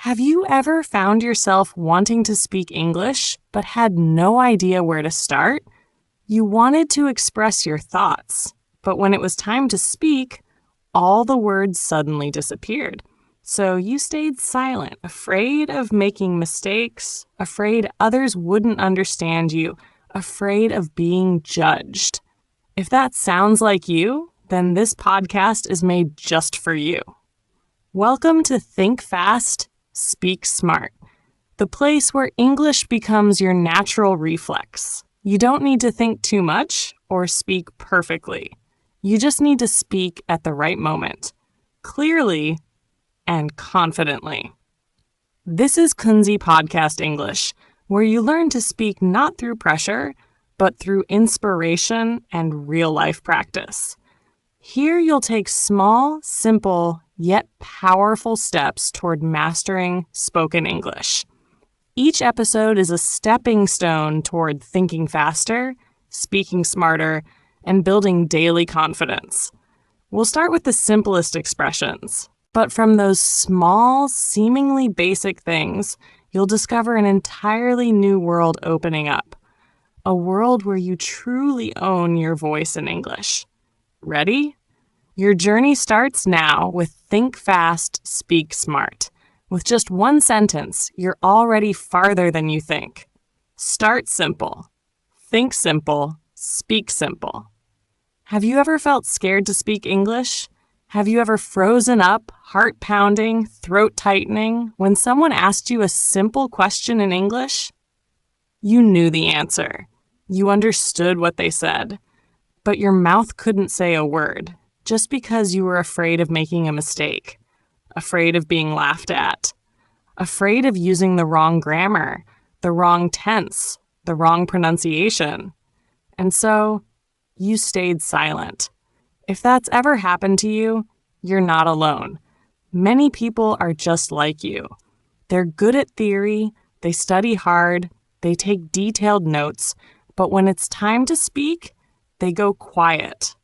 Have you ever found yourself wanting to speak English but had no idea where to start? You wanted to express your thoughts, but when it was time to speak, all the words suddenly disappeared. So you stayed silent, afraid of making mistakes, afraid others wouldn't understand you, afraid of being judged. If that sounds like you, then this podcast is made just for you. Welcome to Think Fast, Speak Smart, the place where English becomes your natural reflex. You don't need to think too much or speak perfectly. You just need to speak at the right moment, clearly and confidently. This is Kunzy Podcast English, where you learn to speak not through pressure, but through inspiration and real-life practice. Here you'll take small, simple, yet powerful steps toward mastering spoken English. Each episode is a stepping stone toward thinking faster, speaking smarter, and building daily confidence. We'll start with the simplest expressions, but from those small, seemingly basic things, you'll discover an entirely new world opening up. A world where you truly own your voice in English. Ready? Your journey starts now with Think Fast, Speak Smart. With just one sentence, you're already farther than you think. Start simple. Think simple. Speak simple. Have you ever felt scared to speak English? Have you ever frozen up, heart pounding, throat tightening, when someone asked you a simple question in English? You knew the answer. You understood what they said, but your mouth couldn't say a word just because you were afraid of making a mistake, afraid of being laughed at, afraid of using the wrong grammar, the wrong tense, the wrong pronunciation. And so you stayed silent. If that's ever happened to you, you're not alone. Many people are just like you. They're good at theory, they study hard, they take detailed notes, but when it's time to speak, they go quiet.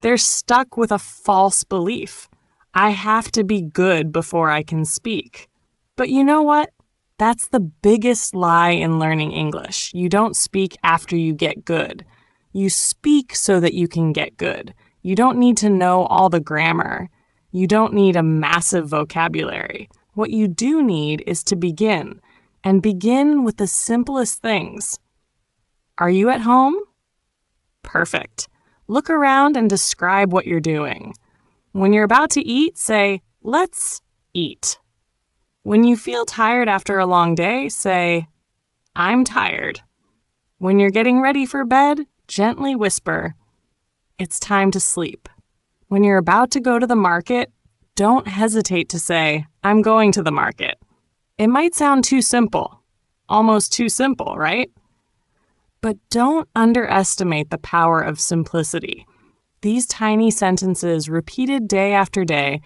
They're stuck with a false belief. I have to be good before I can speak. But you know what? That's the biggest lie in learning English. You don't speak after you get good. You speak so that you can get good. You don't need to know all the grammar. You don't need a massive vocabulary. What you do need is to begin, and begin with the simplest things. Are you at home? Perfect. Look around and describe what you're doing. When you're about to eat, say, "Let's eat." When you feel tired after a long day, say, "I'm tired." When you're getting ready for bed, gently whisper, "It's time to sleep." When you're about to go to the market, don't hesitate to say, "I'm going to the market." It might sound too simple, almost too simple, right? But don't underestimate the power of simplicity. These tiny sentences, repeated day after day,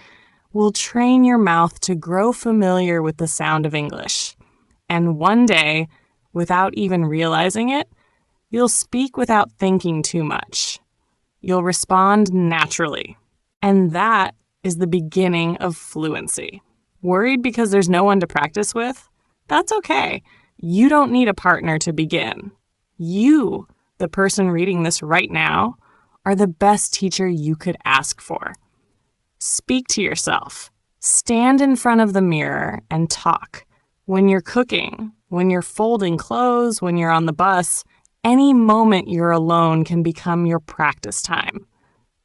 will train your mouth to grow familiar with the sound of English. And one day, without even realizing it, you'll speak without thinking too much. You'll respond naturally. And that is the beginning of fluency. Worried because there's no one to practice with? That's okay. You don't need a partner to begin. You, the person reading this right now, are the best teacher you could ask for. Speak to yourself. Stand in front of the mirror and talk. When you're cooking, when you're folding clothes, when you're on the bus, any moment you're alone can become your practice time.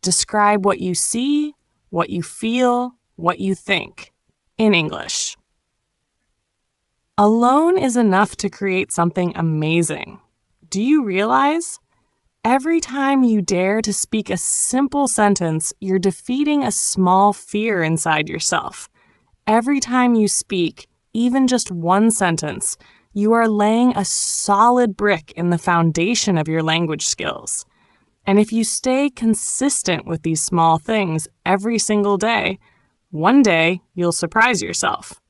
Describe what you see, what you feel, what you think in English. Alone is enough to create something amazing. Do you realize? Every time you dare to speak a simple sentence, you're defeating a small fear inside yourself. Every time you speak, even just one sentence, you are laying a solid brick in the foundation of your language skills. And if you stay consistent with these small things every single day, one day you'll surprise yourself.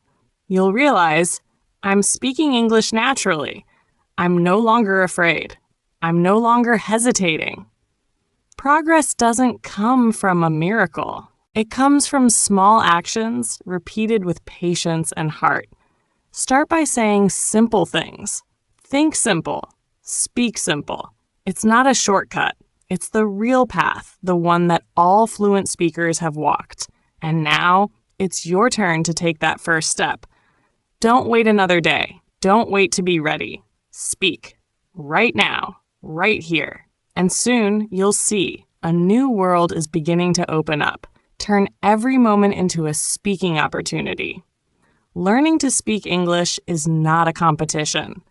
You'll realize, I'm speaking English naturally. I'm no longer afraid. I'm no longer hesitating. Progress doesn't come from a miracle. It comes from small actions repeated with patience and heart. Start by saying simple things. Think simple. Speak simple. It's not a shortcut. It's the real path, the one that all fluent speakers have walked. And now, it's your turn to take that first step. Don't wait another day. Don't wait to be ready. Speak. Right now. Right here. And soon, you'll see a new world is beginning to open up. Turn every moment into a speaking opportunity. Learning to speak English is not a competition.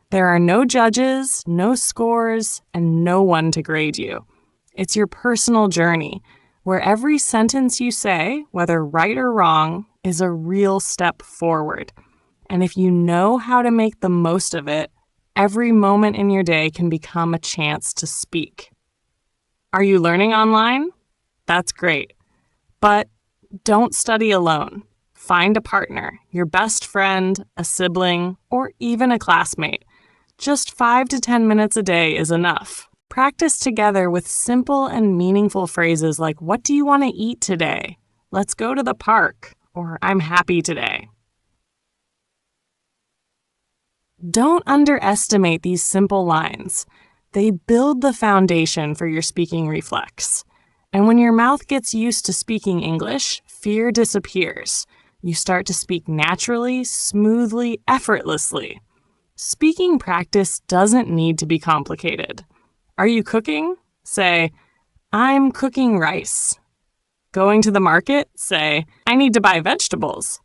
There are no judges, no scores, and no one to grade you. It's your personal journey, where every sentence you say, whether right or wrong, is a real step forward. And if you know how to make the most of it, every moment in your day can become a chance to speak. Are you learning online? That's great. But don't study alone. Find a partner, your best friend, a sibling, or even a classmate. Just 5 to 10 minutes a day is enough. Practice together with simple and meaningful phrases like, "What do you want to eat today?" "Let's go to the park," or "I'm happy today." Don't underestimate these simple lines. They build the foundation for your speaking reflex. And when your mouth gets used to speaking English, fear disappears. You start to speak naturally, smoothly, effortlessly. Speaking practice doesn't need to be complicated. Are you cooking? Say, "I'm cooking rice." Going to the market? Say, "I need to buy vegetables."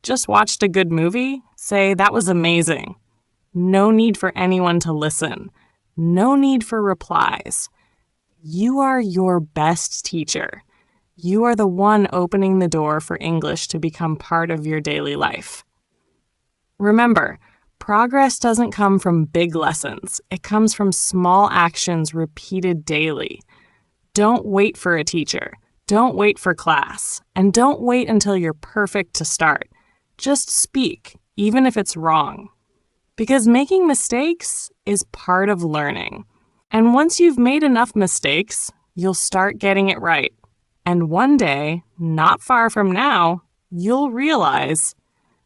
Just watched a good movie? Say, "That was amazing." No need for anyone to listen. No need for replies. You are your best teacher. You are the one opening the door for English to become part of your daily life. Remember, progress doesn't come from big lessons. It comes from small actions repeated daily. Don't wait for a teacher. Don't wait for class. And don't wait until you're perfect to start. Just speak, even if it's wrong. Because making mistakes is part of learning. And once you've made enough mistakes, you'll start getting it right. And one day, not far from now, you'll realize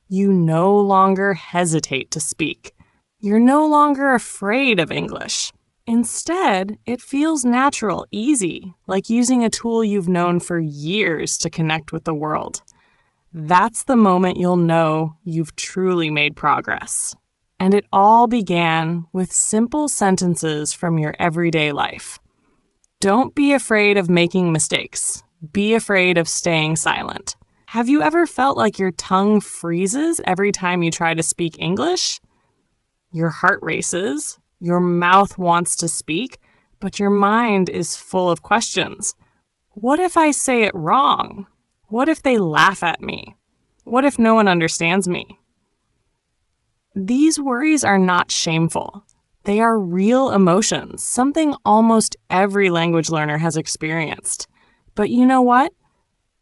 you no longer hesitate to speak. You're no longer afraid of English. Instead, it feels natural, easy, like using a tool you've known for years to connect with the world. That's the moment you'll know you've truly made progress. And it all began with simple sentences from your everyday life. Don't be afraid of making mistakes. Be afraid of staying silent. Have you ever felt like your tongue freezes every time you try to speak English? Your heart races, your mouth wants to speak, but your mind is full of questions. What if I say it wrong? What if they laugh at me? What if no one understands me? These worries are not shameful. They are real emotions, something almost every language learner has experienced. But you know what?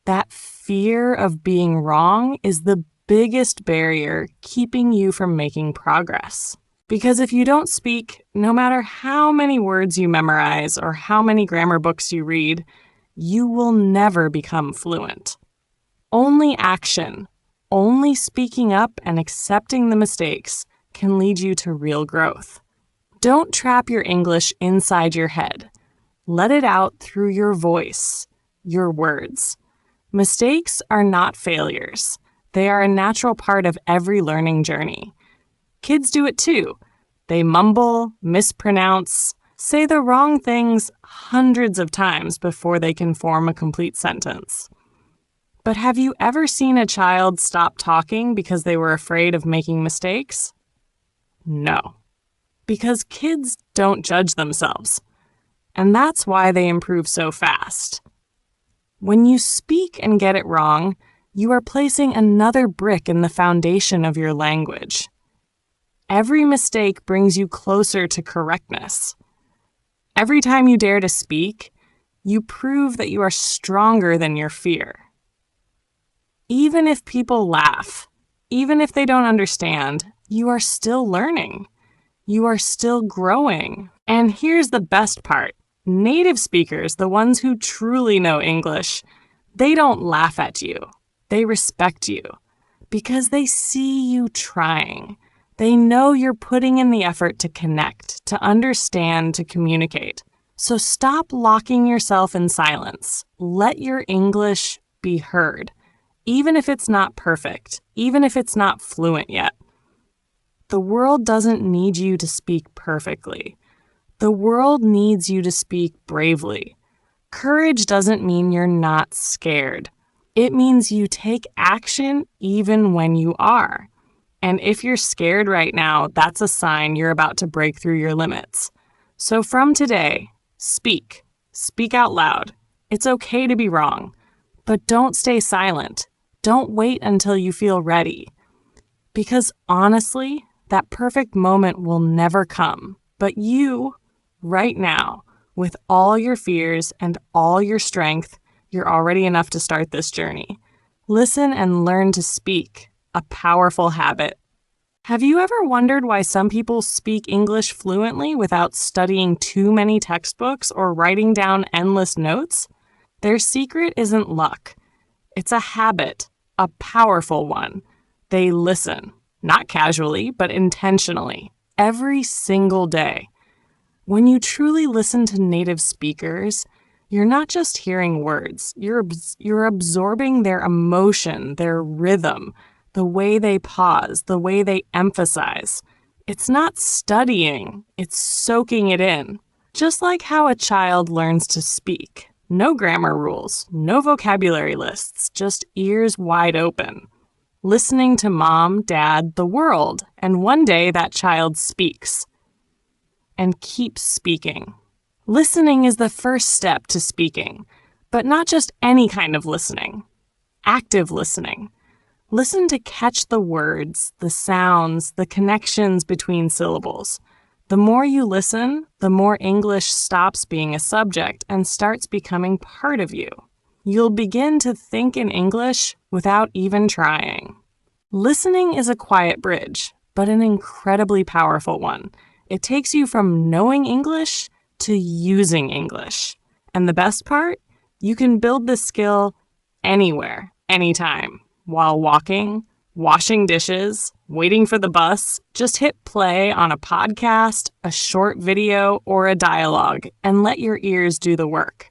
That fear of being wrong is the biggest barrier keeping you from making progress. Because if you don't speak, no matter how many words you memorize or how many grammar books you read, you will never become fluent. Only action, only speaking up and accepting the mistakes can lead you to real growth. Don't trap your English inside your head. Let it out through your voice, your words. Mistakes are not failures. They are a natural part of every learning journey. Kids do it too. They mumble, mispronounce, say the wrong things hundreds of times before they can form a complete sentence. But have you ever seen a child stop talking because they were afraid of making mistakes? No. Because kids don't judge themselves. And that's why they improve so fast. When you speak and get it wrong, you are placing another brick in the foundation of your language. Every mistake brings you closer to correctness. Every time you dare to speak, you prove that you are stronger than your fear. Even if people laugh, even if they don't understand, you are still learning. You are still growing. And here's the best part. Native speakers, the ones who truly know English, They don't laugh at you. They respect you because they see you trying. They know you're putting in the effort to connect, to understand, to communicate. So stop locking yourself in silence. Let your English be heard, even if it's not perfect, even if it's not fluent yet. The world doesn't need you to speak perfectly. The world needs you to speak bravely. Courage doesn't mean you're not scared. It means you take action even when you are. And if you're scared right now, that's a sign you're about to break through your limits. So from today, speak. Speak out loud. It's okay to be wrong. But don't stay silent. Don't wait until you feel ready. Because honestly, that perfect moment will never come. But you, right now, with all your fears and all your strength, you're already enough to start this journey. Listen and learn to speak, a powerful habit. Have you ever wondered why some people speak English fluently without studying too many textbooks or writing down endless notes? Their secret isn't luck. It's a habit, a powerful one. They listen, not casually, but intentionally, every single day. When you truly listen to native speakers, you're not just hearing words, you're absorbing their emotion, their rhythm, the way they pause, the way they emphasize. It's not studying, it's soaking it in. Just like how a child learns to speak. No grammar rules, no vocabulary lists, just ears wide open. Listening to mom, dad, the world, and one day that child speaks. And keeps speaking. Listening is the first step to speaking, but not just any kind of listening. Active listening. Listen to catch the words, the sounds, the connections between syllables. The more you listen, the more English stops being a subject and starts becoming part of you. You'll begin to think in English without even trying. Listening is a quiet bridge, but an incredibly powerful one. It takes you from knowing English to using English. And the best part? You can build this skill anywhere, anytime. While walking, washing dishes, waiting for the bus, just hit play on a podcast, a short video, or a dialogue, and let your ears do the work.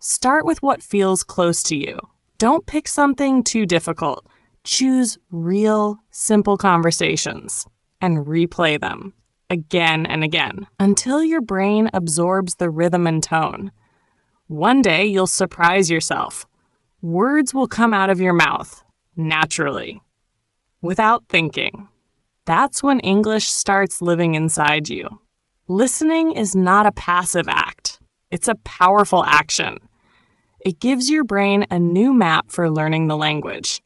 Start with what feels close to you. Don't pick something too difficult. Choose real, simple conversations and replay them again and again until your brain absorbs the rhythm and tone. One day you'll surprise yourself. Words will come out of your mouth naturally, without thinking. That's when English starts living inside you. Listening is not a passive act. It's a powerful action. It gives your brain a new map for learning the language.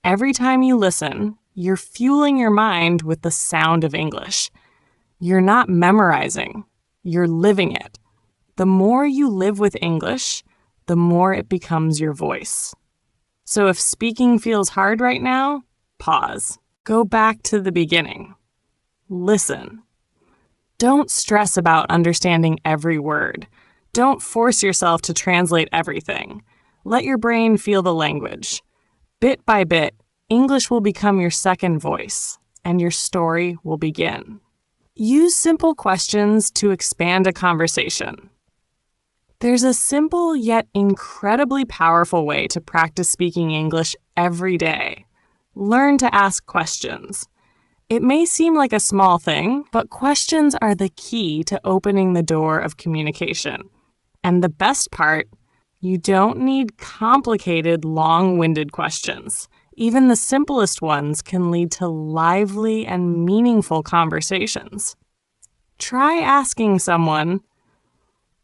Every time you listen, you're fueling your mind with the sound of English. You're not memorizing, you're living it. The more you live with English, the more it becomes your voice. So if speaking feels hard right now, pause. Go back to the beginning. Listen. Don't stress about understanding every word. Don't force yourself to translate everything. Let your brain feel the language. Bit by bit, English will become your second voice, and your story will begin. Use simple questions to expand a conversation. There's a simple yet incredibly powerful way to practice speaking English every day. Learn to ask questions. It may seem like a small thing, but questions are the key to opening the door of communication. And the best part, you don't need complicated, long-winded questions. Even the simplest ones can lead to lively and meaningful conversations. Try asking someone,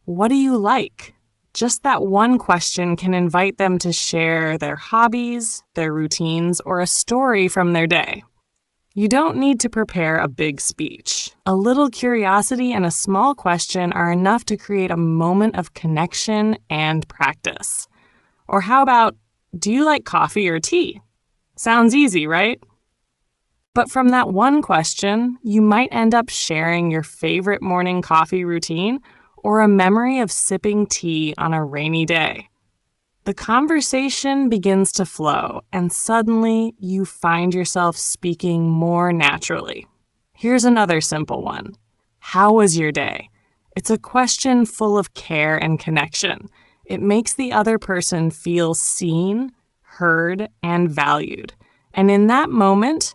"What do you like?" Just that one question can invite them to share their hobbies, their routines, or a story from their day. You don't need to prepare a big speech. A little curiosity and a small question are enough to create a moment of connection and practice. Or how about, "Do you like coffee or tea?" Sounds easy, right? But from that one question, you might end up sharing your favorite morning coffee routine or a memory of sipping tea on a rainy day. The conversation begins to flow, and suddenly you find yourself speaking more naturally. Here's another simple one. How was your day? It's a question full of care and connection. It makes the other person feel seen, heard, and valued. And in that moment,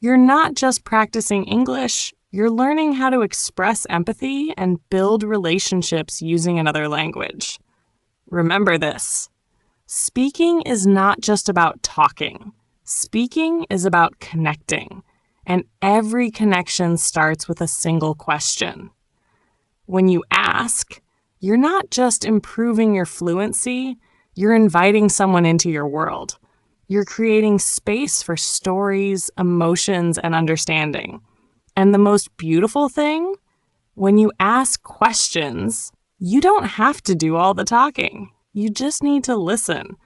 you're not just practicing English, you're learning how to express empathy and build relationships using another language. Remember this. Speaking is not just about talking. Speaking is about connecting, and every connection starts with a single question. When you ask, you're not just improving your fluency, you're inviting someone into your world. You're creating space for stories, emotions, and understanding. And the most beautiful thing, when you ask questions, you don't have to do all the talking. You just need to listen.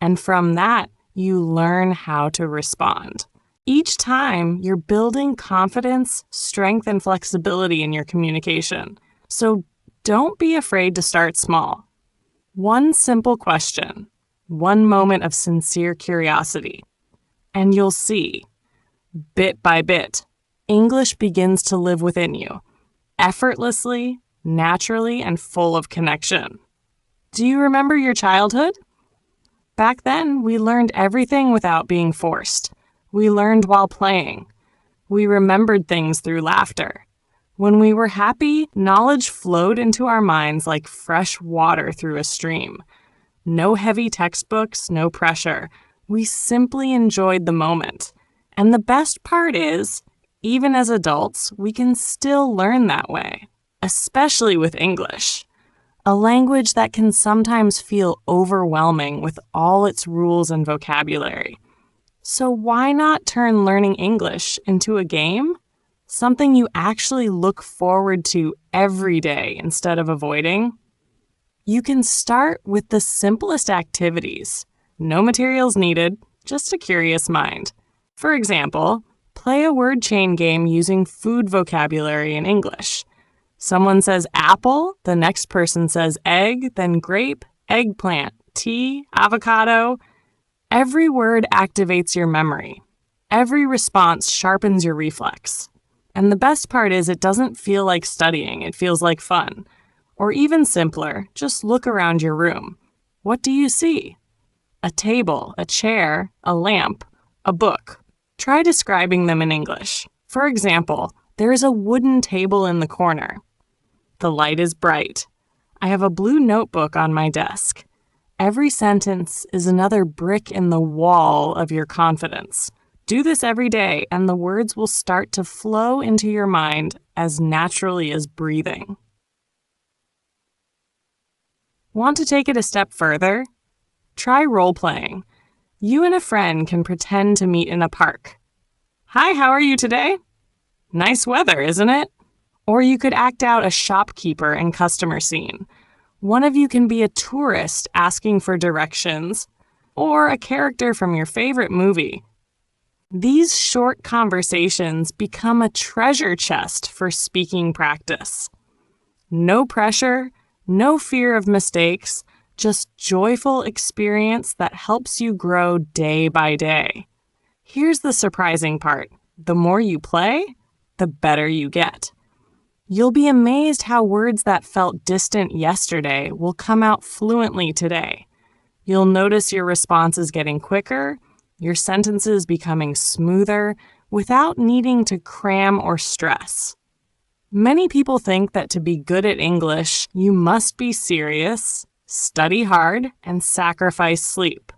And from that, you learn how to respond. Each time, you're building confidence, strength, and flexibility in your communication. So don't be afraid to start small. One simple question, one moment of sincere curiosity, and you'll see, bit by bit, English begins to live within you, effortlessly, naturally, and full of connection. Do you remember your childhood? Back then, we learned everything without being forced. We learned while playing. We remembered things through laughter. When we were happy, knowledge flowed into our minds like fresh water through a stream. No heavy textbooks, no pressure. We simply enjoyed the moment. And the best part is, even as adults, we can still learn that way, especially with English. A language that can sometimes feel overwhelming with all its rules and vocabulary. So why not turn learning English into a game? Something you actually look forward to every day instead of avoiding? You can start with the simplest activities. No materials needed, just a curious mind. For example, play a word chain game using food vocabulary in English. Someone says apple, the next person says egg, then grape, eggplant, tea, avocado. Every word activates your memory. Every response sharpens your reflex. And the best part is it doesn't feel like studying, it feels like fun. Or even simpler, just look around your room. What do you see? A table, a chair, a lamp, a book. Try describing them in English. For example, there is a wooden table in the corner. The light is bright. I have a blue notebook on my desk. Every sentence is another brick in the wall of your confidence. Do this every day, and the words will start to flow into your mind as naturally as breathing. Want to take it a step further? Try role-playing. You and a friend can pretend to meet in a park. Hi, how are you today? Nice weather, isn't it? Or you could act out a shopkeeper and customer scene. One of you can be a tourist asking for directions, or a character from your favorite movie. These short conversations become a treasure chest for speaking practice. No pressure, no fear of mistakes, just joyful experience that helps you grow day by day. Here's the surprising part. The more you play, the better you get. You'll be amazed how words that felt distant yesterday will come out fluently today. You'll notice your responses getting quicker, your sentences becoming smoother, without needing to cram or stress. Many people think that to be good at English, you must be serious, study hard, and sacrifice sleep.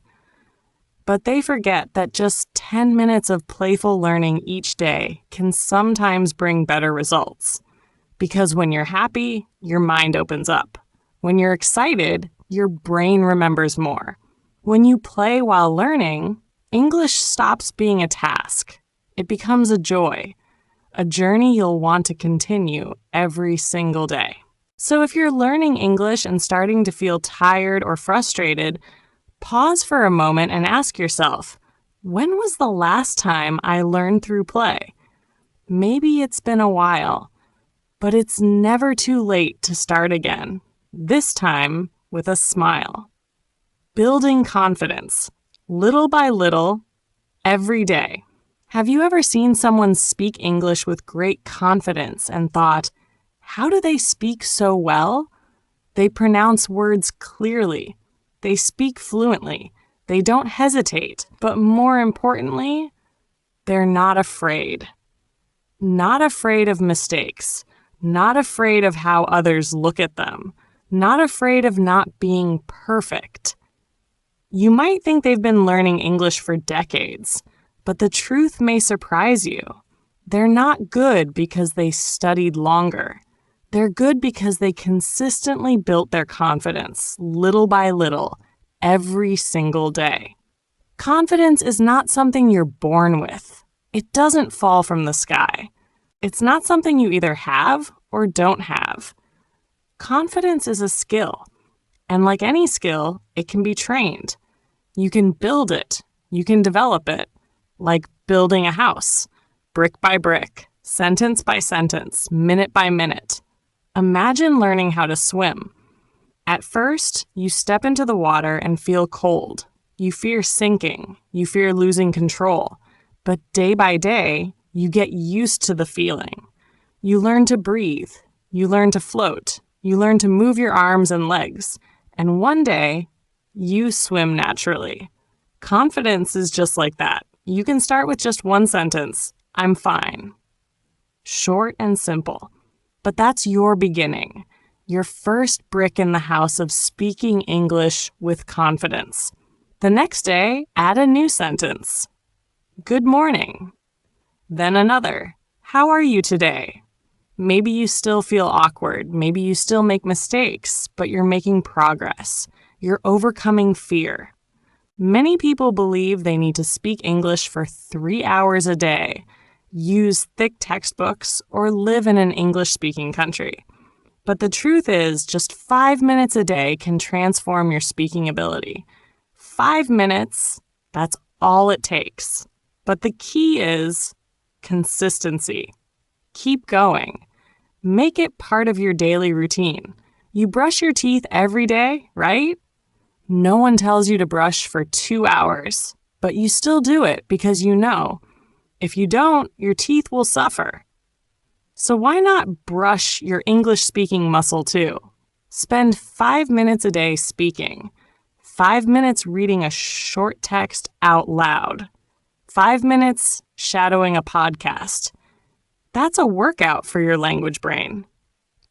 But they forget that just 10 minutes of playful learning each day can sometimes bring better results. Because when you're happy, your mind opens up. When you're excited, your brain remembers more. When you play while learning, English stops being a task. It becomes a joy, a journey you'll want to continue every single day. So if you're learning English and starting to feel tired or frustrated, pause for a moment and ask yourself, when was the last time I learned through play? Maybe it's been a while. But it's never too late to start again, this time with a smile. building confidence, little by little, every day. Have you ever seen someone speak English with great confidence and thought, how do they speak so well? They pronounce words clearly. They speak fluently. They don't hesitate. But more importantly, they're not afraid. Not afraid of mistakes. Not afraid of how others look at them. Not afraid of not being perfect. You might think they've been learning English for decades, but the truth may surprise you. They're not good because they studied longer. They're good because they consistently built their confidence, little by little, every single day. Confidence is not something you're born with. It doesn't fall from the sky. It's not something you either have or don't have. Confidence is a skill, and like any skill, it can be trained. You can build it. You can develop it, like building a house, brick by brick, sentence by sentence, minute by minute. Imagine learning how to swim. At first, you step into the water and feel cold. You fear sinking. You fear losing control. But day by day, you get used to the feeling. You learn to breathe. You learn to float. You learn to move your arms and legs. And one day, you swim naturally. Confidence is just like that. You can start with just one sentence, I'm fine. Short and simple. But that's your beginning. Your first brick in the house of speaking English with confidence. The next day, add a new sentence. Good morning. Then another. How are you today? Maybe you still feel awkward. Maybe you still make mistakes, but you're making progress. You're overcoming fear. Many people believe they need to speak English for 3 hours a day, use thick textbooks, or live in an English-speaking country. But the truth is, just 5 minutes a day can transform your speaking ability. 5 minutes, that's all it takes. But the key is consistency. Keep going. Make it part of your daily routine. You brush your teeth every day, right? No one tells you to brush for 2 hours, but you still do it because you know, if you don't, your teeth will suffer. So why not brush your English-speaking muscle too? Spend 5 minutes a day speaking, 5 minutes reading a short text out loud, 5 minutes shadowing a podcast. That's a workout for your language brain.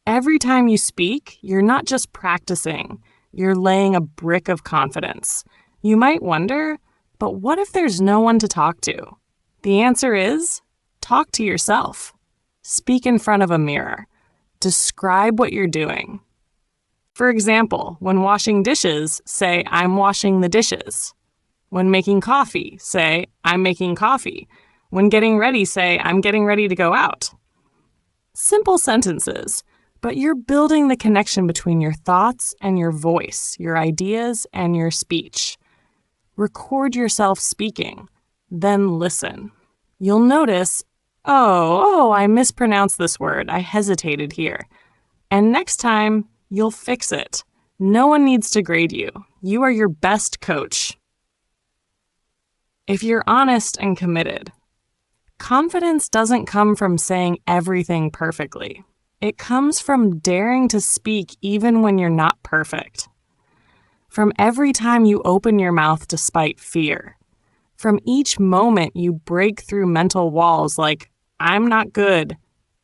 Every time you speak, you're not just practicing, you're laying a brick of confidence. You might wonder, but what if there's no one to talk to? The answer is, talk to yourself. Speak in front of a mirror. Describe what you're doing. For example, when washing dishes, say, I'm washing the dishes. When making coffee, say, I'm making coffee. When getting ready, say, I'm getting ready to go out. Simple sentences, but you're building the connection between your thoughts and your voice, your ideas and your speech. Record yourself speaking, then listen. You'll notice, oh, I mispronounced this word. I hesitated here. And next time, you'll fix it. No one needs to grade you. You are your best coach. If you're honest and committed, confidence doesn't come from saying everything perfectly. It comes from daring to speak even when you're not perfect. From every time you open your mouth despite fear. From each moment you break through mental walls like, I'm not good.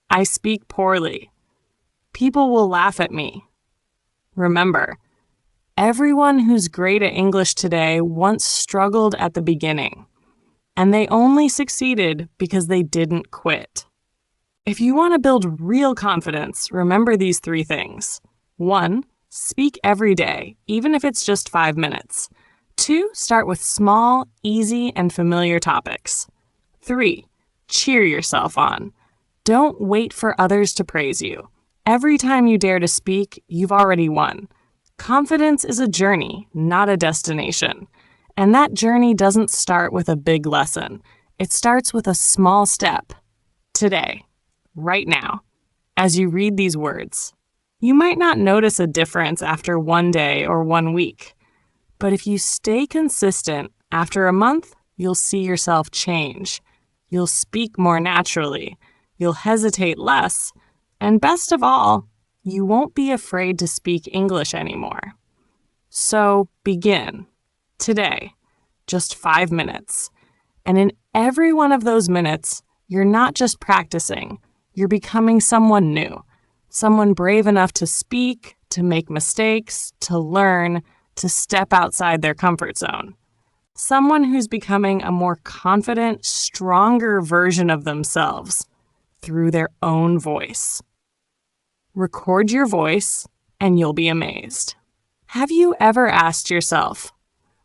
I speak poorly. People will laugh at me. Remember, everyone who's great at English today once struggled at the beginning, and they only succeeded because they didn't quit. If you want to build real confidence, remember these 3 things. 1, speak every day, even if it's just 5 minutes. 2, start with small, easy, and familiar topics. 3, cheer yourself on. Don't wait for others to praise you. Every time you dare to speak, you've already won. Confidence is a journey, not a destination. And that journey doesn't start with a big lesson. It starts with a small step. Today, right now, as you read these words. You might not notice a difference after 1 day or 1 week, But if you stay consistent, after a month, you'll see yourself change. You'll speak more naturally. You'll hesitate less. And best of all, you won't be afraid to speak English anymore. So begin today, just 5 minutes. And in every one of those minutes, you're not just practicing, you're becoming someone new, someone brave enough to speak, to make mistakes, to learn, to step outside their comfort zone. Someone who's becoming a more confident, stronger version of themselves through their own voice. Record your voice and you'll be amazed. Have you ever asked yourself,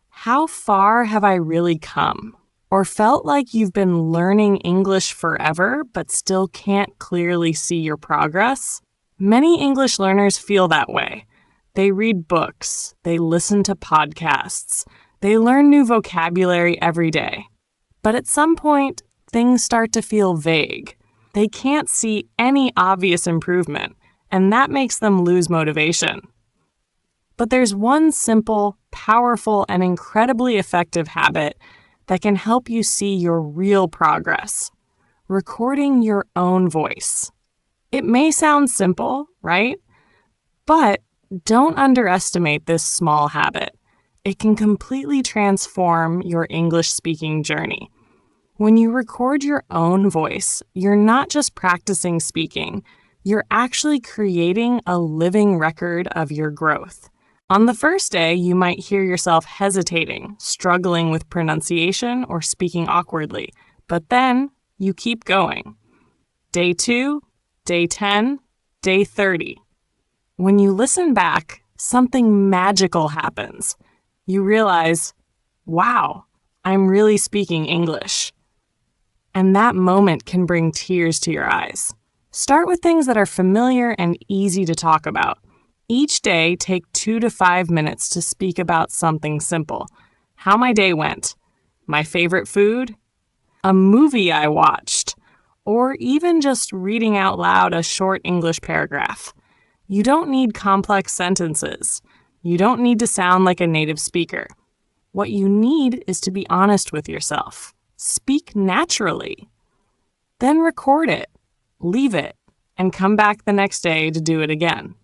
how far have I really come? Or felt like you've been learning English forever but still can't clearly see your progress? Many English learners feel that way. They read books, they listen to podcasts, they learn new vocabulary every day. But at some point, things start to feel vague. They can't see any obvious improvement, and that makes them lose motivation. But there's one simple, powerful, and incredibly effective habit that can help you see your real progress: recording your own voice. It may sound simple, right? But don't underestimate this small habit. It can completely transform your English speaking journey. When you record your own voice, you're not just practicing speaking, you're actually creating a living record of your growth. On the first day, you might hear yourself hesitating, struggling with pronunciation, or speaking awkwardly, but then you keep going. Day 2, day 10, day 30. When you listen back, something magical happens. You realize, wow, I'm really speaking English. And that moment can bring tears to your eyes. Start with things that are familiar and easy to talk about. Each day, take 2 to 5 minutes to speak about something simple. How my day went, my favorite food, a movie I watched, or even just reading out loud a short English paragraph. You don't need complex sentences. You don't need to sound like a native speaker. What you need is to be honest with yourself. Speak naturally. Then record it, leave it, and come back the next day to do it again.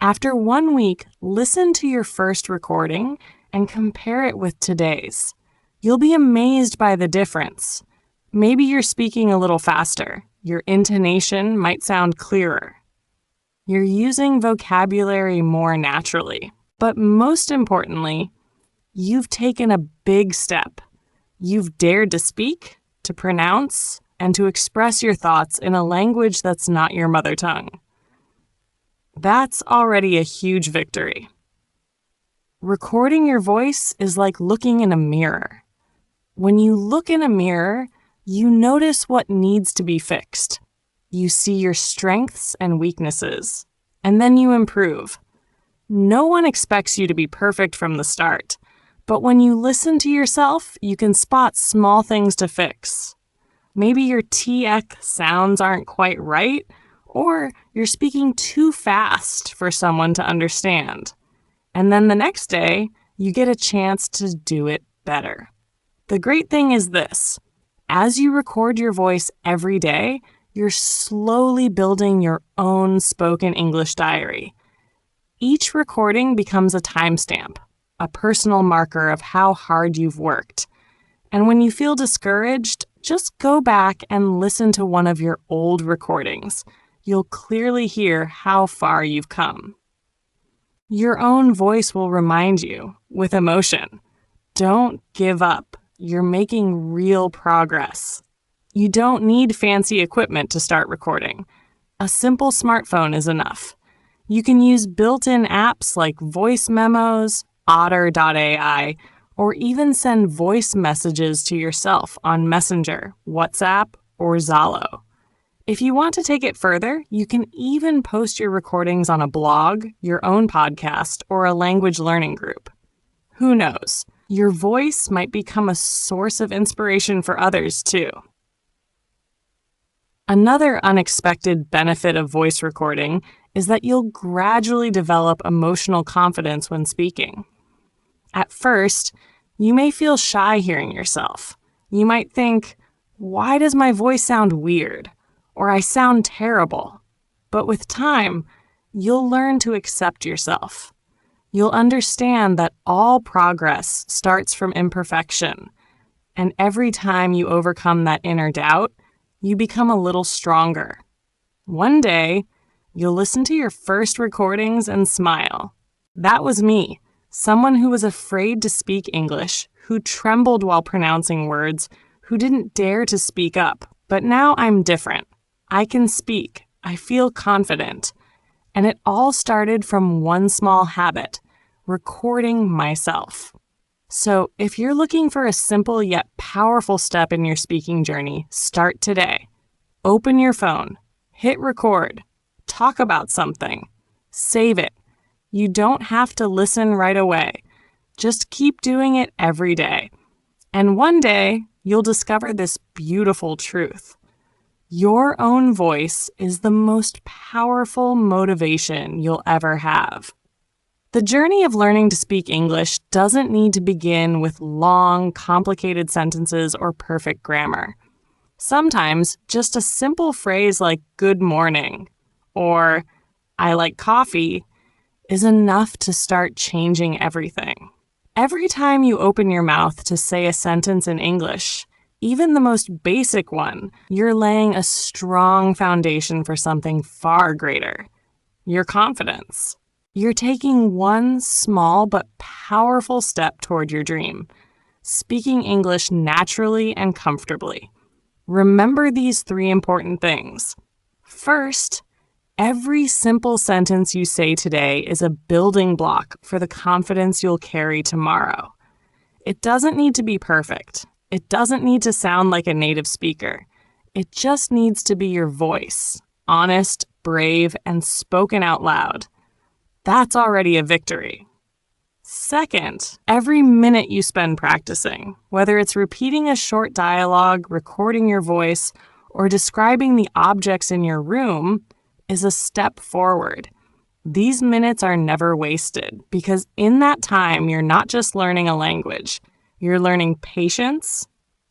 After 1 week, listen to your first recording and compare it with today's. You'll be amazed by the difference. Maybe you're speaking a little faster. Your intonation might sound clearer. You're using vocabulary more naturally. But most importantly, you've taken a big step. You've dared to speak, to pronounce, and to express your thoughts in a language that's not your mother tongue. That's already a huge victory. Recording your voice is like looking in a mirror. When you look in a mirror, you notice what needs to be fixed. You see your strengths and weaknesses, and then you improve. No one expects you to be perfect from the start, but when you listen to yourself, you can spot small things to fix. Maybe your TX sounds aren't quite right, or you're speaking too fast for someone to understand. And then the next day, you get a chance to do it better. The great thing is this: as you record your voice every day, you're slowly building your own spoken English diary. Each recording becomes a timestamp, a personal marker of how hard you've worked. And when you feel discouraged, just go back and listen to one of your old recordings. You'll clearly hear how far you've come. Your own voice will remind you, with emotion, don't give up. You're making real progress. You don't need fancy equipment to start recording. A simple smartphone is enough. You can use built-in apps like voice memos, Otter.ai, or even send voice messages to yourself on Messenger, WhatsApp, or Zalo. If you want to take it further, you can even post your recordings on a blog, your own podcast, or a language learning group. Who knows? Your voice might become a source of inspiration for others, too. Another unexpected benefit of voice recording is that you'll gradually develop emotional confidence when speaking. At first, you may feel shy hearing yourself. You might think, why does my voice sound weird? Or I sound terrible. But with time, you'll learn to accept yourself. You'll understand that all progress starts from imperfection. And every time you overcome that inner doubt, you become a little stronger. One day, you'll listen to your first recordings and smile. That was me, someone who was afraid to speak English, who trembled while pronouncing words, who didn't dare to speak up. But now I'm different. I can speak. I feel confident. And it all started from one small habit, recording myself. So if you're looking for a simple yet powerful step in your speaking journey, start today. Open your phone, hit record, talk about something, save it. You don't have to listen right away. Just keep doing it every day. And one day, you'll discover this beautiful truth. Your own voice is the most powerful motivation you'll ever have. The journey of learning to speak English doesn't need to begin with long, complicated sentences or perfect grammar. Sometimes just a simple phrase like good morning or I like coffee is enough to start changing everything. Every time you open your mouth to say a sentence in English, even the most basic one, you're laying a strong foundation for something far greater, your confidence. You're taking one small but powerful step toward your dream, speaking English naturally and comfortably. Remember these 3 important things. First, every simple sentence you say today is a building block for the confidence you'll carry tomorrow. It doesn't need to be perfect. It doesn't need to sound like a native speaker. It just needs to be your voice, honest, brave, and spoken out loud. That's already a victory. Second, every minute you spend practicing, whether it's repeating a short dialogue, recording your voice, or describing the objects in your room, is a step forward. These minutes are never wasted because in that time, you're not just learning a language. You're learning patience,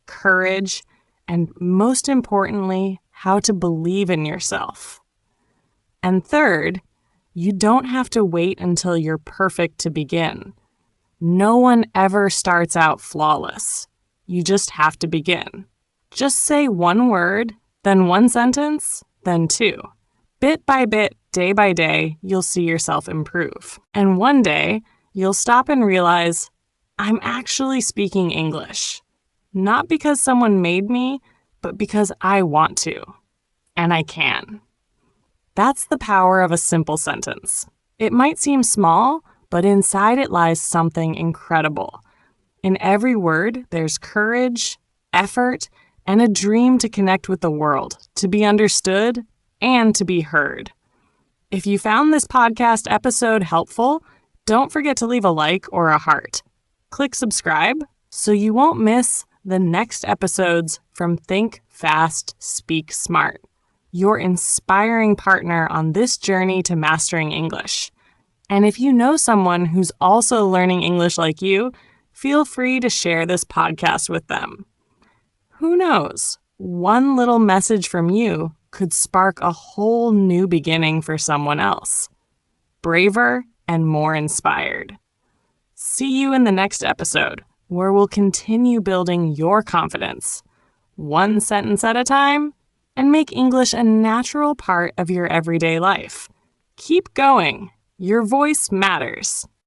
courage, and most importantly, how to believe in yourself. And third, you don't have to wait until you're perfect to begin. No one ever starts out flawless. You just have to begin. Just say one word, then one sentence, then 2. Bit by bit, day by day, you'll see yourself improve. And one day, you'll stop and realize, I'm actually speaking English. Not because someone made me, but because I want to. And I can. That's the power of a simple sentence. It might seem small, but inside it lies something incredible. In every word, there's courage, effort, and a dream to connect with the world, to be understood, and to be heard. If you found this podcast episode helpful, don't forget to leave a like or a heart. Click subscribe so you won't miss the next episodes from Think Fast, Speak Smart, your inspiring partner on this journey to mastering English. And if you know someone who's also learning English like you, feel free to share this podcast with them. Who knows? One little message from you could spark a whole new beginning for someone else. Braver and more inspired. See you in the next episode, where we'll continue building your confidence, one sentence at a time, and make English a natural part of your everyday life. Keep going. Your voice matters.